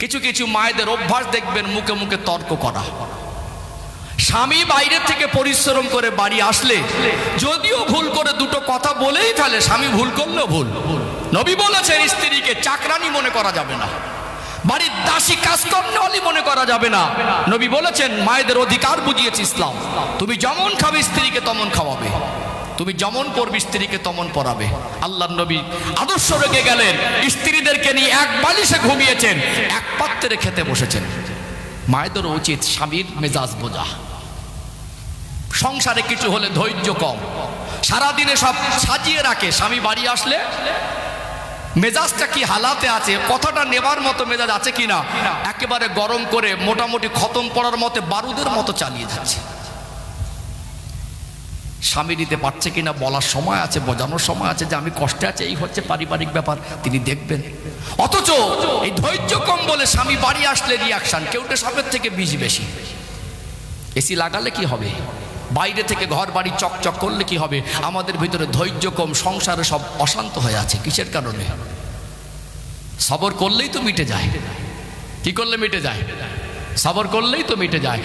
কিছু কিছু মায়েদের অভ্যাস দেখবেন মুখে মুখে তর্ক করা। স্বামী বাইরে থেকে পরিশ্রম করে বাড়ি আসলে যদিও ভুল করে দুটো কথা বলেই ফেলে, স্বামী ভুল করলেও ভুল। নবী বলেছেন স্ত্রীকে চাকরানি মনে করা যাবে না, বাড়ির দাসী কাজকর্মওয়ালি মনে করা যাবে না। নবী বলেছেন মায়েদের অধিকার বুঝিয়েছে ইসলাম, তুমি যেমন খাবে স্ত্রীকে তেমন খাওয়াবে, তুমি যেমন পড়বে স্ত্রীকে তেমন পড়াবে। আল্লাহর নবী আদর্শ রেখে গেলেন, স্ত্রীদেরকে নিয়ে এক বালিশে ঘুমিয়েছেন, এক পাত্রে খেতে বসেছেন। মায়েদের উচিত স্বামীর মেজাজ বোঝা। সংসারে কিছু হলে ধৈর্য কম, সারাদিনে সব সাজিয়ে রাখে, স্বামী বাড়ি আসলে মেজাজটা কি হালাতে আছে, কথাটা নেবার মতো মেজাজ আছে কিনা, একেবারে গরম করে মোটামুটি খতম করার মতো বারুদের মতো চালিয়ে যাচ্ছে। স্বামী নিতে পারছে কিনা বলার সময় আছে, বোঝানোর সময় আছে যে আমি কষ্টে আছে, এই হচ্ছে পারিবারিক ব্যাপার, তিনি দেখবেন। অথচ এই ধৈর্য কম বলে স্বামী বাড়ি আসলে রিয়াকশন কেউটে সবের থেকে বেশি। এসি লাগালে কি হবে, বাইরে থেকে ঘর বাড়ি চকচক করলে কি হবে, আমাদের ভিতরে ধৈর্য কম, সংসারে সব অশান্ত হয়ে আছে। কিসের কারণে? সবর করলেই তো মিটে যায়। কি করলে মিটে যায়? সবর করলেই তো মিটে যায়।